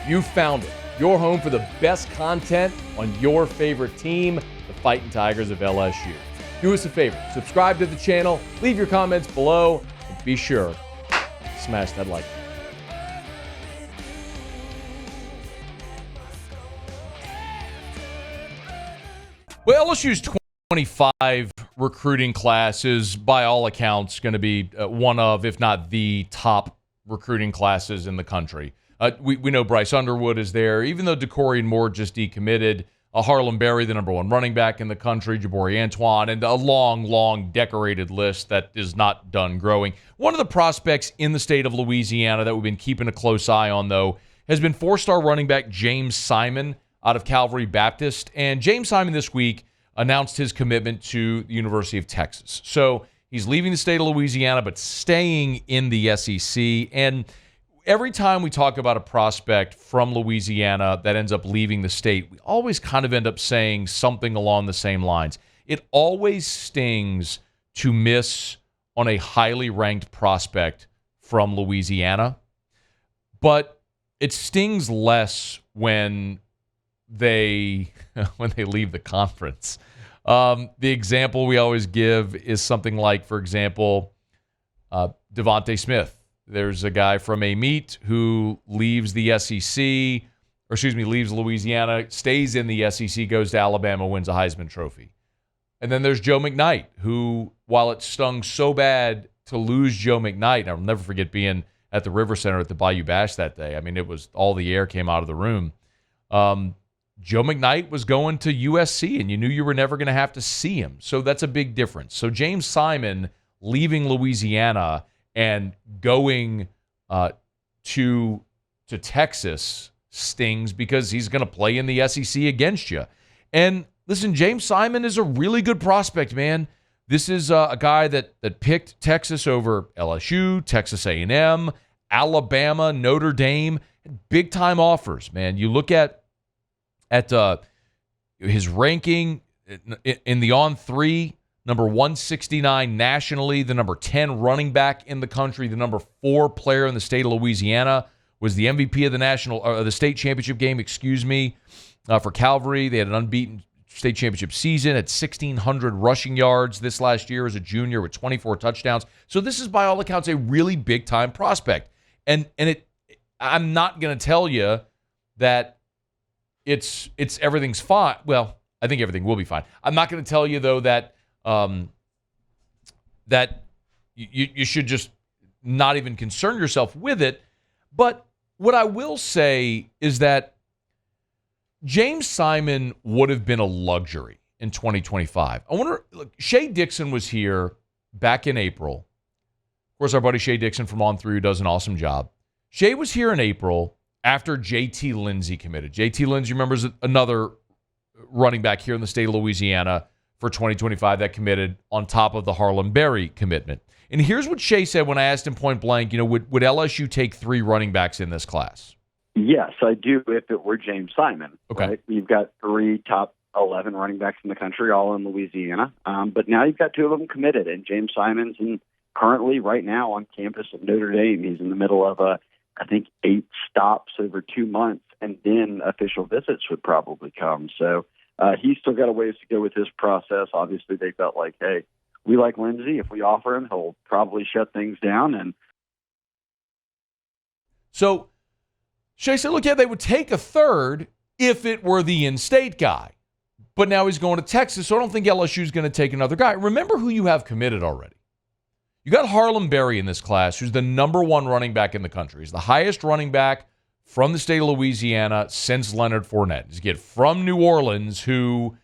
You found it. Your home for the best content on your favorite team, the Fighting Tigers of LSU. Do us a favor, subscribe to the channel, leave your comments below, and be sure to smash that like button. Well, LSU's 25 recruiting class is, by all accounts, going to be one of, if not the top recruiting classes in the country. We know Bryce Underwood is there, even though DeCorian Moore just decommitted. Harlan Berry, the number one running back in the country, Jabari Antoine, and a long decorated list that is not done growing. One of the prospects in the state of Louisiana that we've been keeping a close eye on, though, has been four-star running back James Simon out of Calvary Baptist. And James Simon this week announced his commitment to the University of Texas. So he's leaving the state of Louisiana but staying in the SEC. And every time we talk about a prospect from Louisiana that ends up leaving the state, we always kind of end up saying something along the same lines. It always stings to miss on a highly ranked prospect from Louisiana, but it stings less when they leave the conference. The example we always give is something like, for example, Devontae Smith. There's a guy from a meet who leaves the SEC, leaves Louisiana, stays in the SEC, goes to Alabama, wins a Heisman Trophy. And then there's Joe McKnight, who, while it stung so bad to lose Joe McKnight, I'll never forget being at the River Center at the Bayou Bash that day. I mean, it was all the air came out of the room. Joe McKnight was going to USC, and you knew you were never going to have to see him. So that's a big difference. So James Simon leaving Louisiana and going to Texas stings because he's going to play in the SEC against you. And listen, James Simon is a really good prospect, man. This is a guy that picked Texas over LSU, Texas A&M, Alabama, Notre Dame, big-time offers, man. You look at his ranking in the On3, number 169 nationally, the number 10 running back in the country, the number 4 player in the state of Louisiana, was the MVP of the state championship game, for Calvary. They had an unbeaten state championship season at 1,600 rushing yards this last year as a junior with 24 touchdowns. So this is, by all accounts, a really big-time prospect. And I'm not going to tell you that it's everything's fine. Well, I think everything will be fine. I'm not going to tell you, though, that that you should just not even concern yourself with it. But what I will say is that James Simon would have been a luxury in 2025. Look, Shea Dixon was here back in April. Of course, our buddy Shea Dixon from On3 who does an awesome job. Shea was here in April after J.T. Lindsey committed. J.T. Lindsey, remember, is another running back here in the state of Louisiana for 2025 that committed on top of the Harlan Berry commitment. And here's what Shea said when I asked him point blank, would LSU take 3 running backs in this class? Yes, I do if it were James Simon. Okay. Right? You've got 3 top 11 running backs in the country, all in Louisiana. But now you've got 2 of them committed, and James Simon's currently right now on campus at Notre Dame. He's in the middle of, I think, 8 stops over 2 months, and then official visits would probably come. So he's still got a ways to go with his process. Obviously, they felt like, hey, we like Lindsey. If we offer him, he'll probably shut things down. And so Shea said, look, yeah, they would take a 3rd if it were the in-state guy. But now he's going to Texas, so I don't think LSU is going to take another guy. Remember who you have committed already. You got Harlan Berry in this class, who's the number 1 running back in the country. He's the highest running back from the state of Louisiana since Leonard Fournette. He's a kid from New Orleans who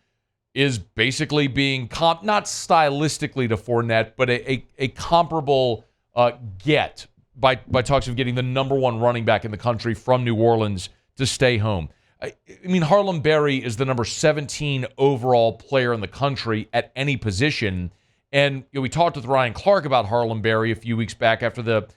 is basically being not stylistically to Fournette, but a comparable get by talks of getting the number 1 running back in the country from New Orleans to stay home. I mean, Harlan Berry is the number 17 overall player in the country at any position. And we talked with Ryan Clark about Harlan Berry a few weeks back after the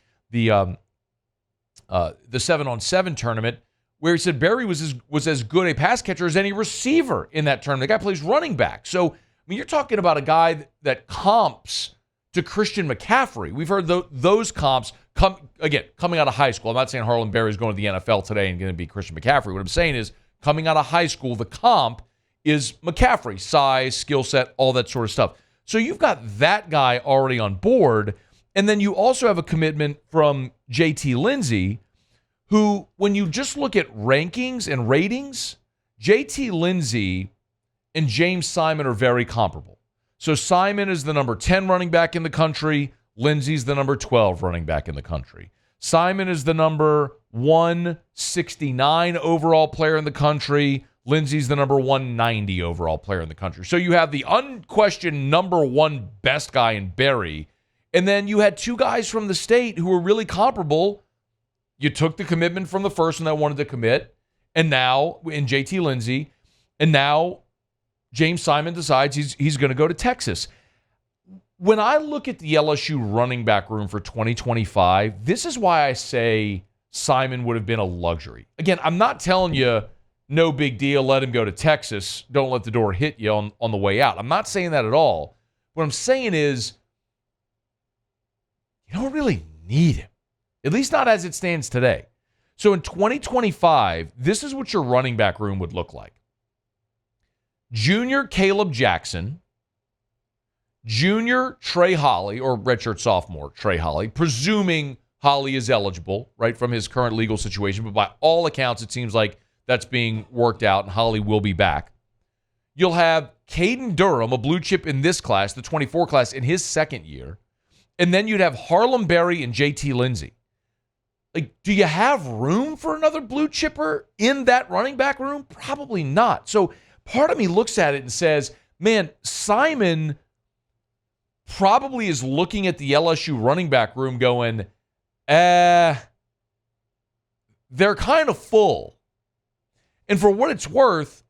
7-on-7 tournament, where he said Berry was as good a pass catcher as any receiver in that tournament. The guy plays running back. So, I mean, you're talking about a guy that comps to Christian McCaffrey. We've heard those comps coming out of high school. I'm not saying Harlan Berry is going to the NFL today and going to be Christian McCaffrey. What I'm saying is, coming out of high school, the comp is McCaffrey, size, skill set, all that sort of stuff. So you've got that guy already on board, and then you also have a commitment from JT Lindsey, who, when you just look at rankings and ratings, JT Lindsey and James Simon are very comparable. So Simon is the number 10 running back in the country. Lindsey's the number 12 running back in the country. Simon is the number 169 overall player in the country. Lindsey's the number 190 overall player in the country. So you have the unquestioned number one best guy in Berry, and then you had two guys from the state who were really comparable. You took the commitment from the first one that wanted to commit, and now in JT Lindsey, and now James Simon decides he's going to go to Texas. When I look at the LSU running back room for 2025, this is why I say Simon would have been a luxury. Again, I'm not telling you no big deal, let him go to Texas, don't let the door hit you on the way out. I'm not saying that at all. What I'm saying is you don't really need him, at least not as it stands today. So in 2025, this is what your running back room would look like. Junior Caleb Jackson, junior Trey Holly, or redshirt sophomore Trey Holly, presuming Holly is eligible, right, from his current legal situation. But by all accounts, it seems like that's being worked out, and Holly will be back. You'll have Caden Durham, a blue chip in this class, the 24 class, in his second year. And then you'd have Harlan Berry and JT Lindsey. Like, do you have room for another blue chipper in that running back room? Probably not. So part of me looks at it and says, man, Simon probably is looking at the LSU running back room going, they're kind of full. And for what it's worth,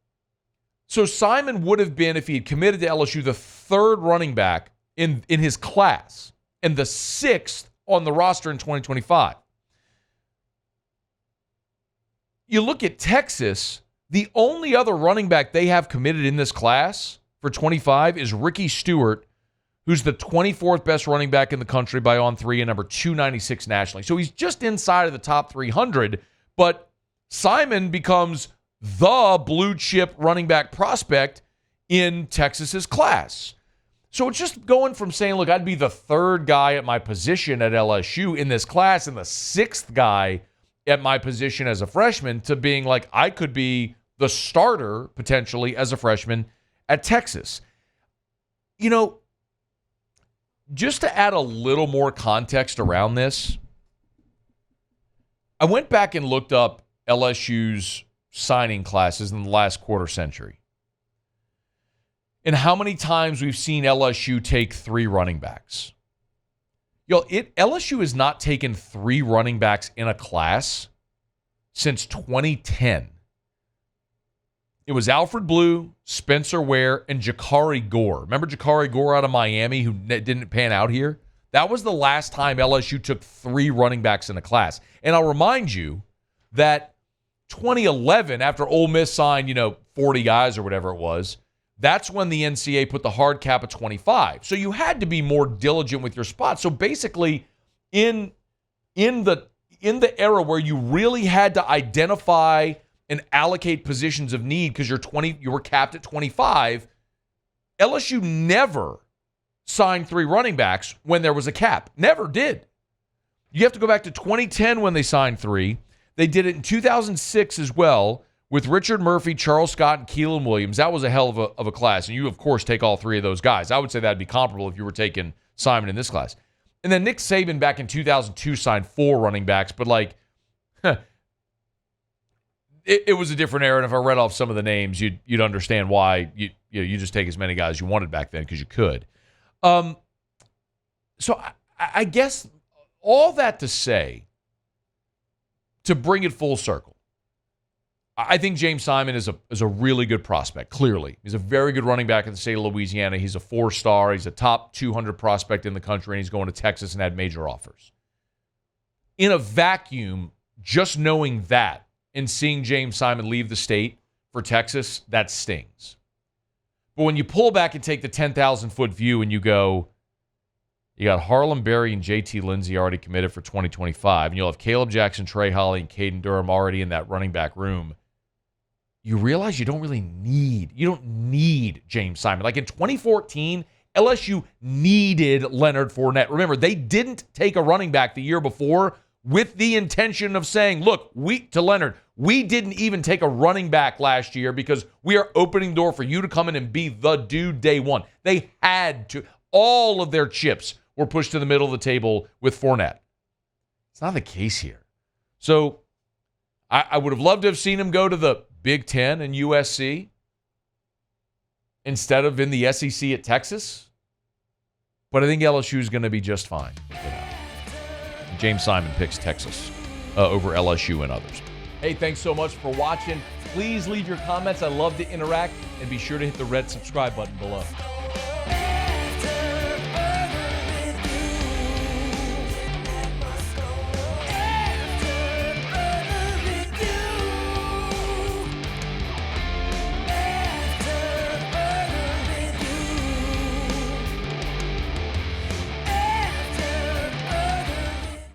so Simon would have been, if he had committed to LSU, the third running back in his class and the sixth on the roster in 2025. You look at Texas, the only other running back they have committed in this class for 25 is Ricky Stewart, who's the 24th best running back in the country by On3 and number 296 nationally. So he's just inside of the top 300, but Simon becomes the blue chip running back prospect in Texas's class. So it's just going from saying, look, I'd be the third guy at my position at LSU in this class and the sixth guy at my position as a freshman to being like, I could be the starter potentially as a freshman at Texas. You know, just to add a little more context around this, I went back and looked up LSU's signing classes in the last quarter century and how many times we've seen LSU take three running backs. LSU has not taken three running backs in a class since 2010. It was Alfred Blue, Spencer Ware, and Jakari Gore. Remember Jakari Gore out of Miami who didn't pan out here? That was the last time LSU took three running backs in a class. And I'll remind you that 2011, after Ole Miss signed, 40 guys or whatever it was, that's when the NCAA put the hard cap at 25. So you had to be more diligent with your spots. So basically, in the era where you really had to identify and allocate positions of need because you were capped at 25, LSU never signed three running backs when there was a cap. Never did. You have to go back to 2010 when they signed three. They did it in 2006 as well with Richard Murphy, Charles Scott, and Keelan Williams. That was a hell of a class. And you, of course, take all three of those guys. I would say that'd be comparable if you were taking Simon in this class. And then Nick Saban back in 2002 signed four running backs. But, it was a different era. And if I read off some of the names, you'd understand why you just take as many guys as you wanted back then because you could. So I guess all that to say, to bring it full circle, I think James Simon is a really good prospect, clearly. He's a very good running back in the state of Louisiana. He's a 4-star. He's a top 200 prospect in the country, and he's going to Texas and had major offers. In a vacuum, just knowing that and seeing James Simon leave the state for Texas, that stings. But when you pull back and take the 10,000-foot view and you go, You got Harlem Berry and JT Lindsey already committed for 2025. And you'll have Caleb Jackson, Trey Holly, and Caden Durham already in that running back room. You realize you don't need James Simon. Like in 2014, LSU needed Leonard Fournette. Remember, they didn't take a running back the year before with the intention of saying, look, to Leonard, we didn't even take a running back last year because we are opening door for you to come in and be the dude day one. They had to. All of their chips were pushed to the middle of the table with Fournette. It's not the case here. So I would have loved to have seen him go to the Big Ten and USC instead of in the SEC at Texas. But I think LSU is going to be just fine. James Simon picks Texas over LSU and others. Hey, thanks so much for watching. Please leave your comments. I love to interact. And be sure to hit the red subscribe button below.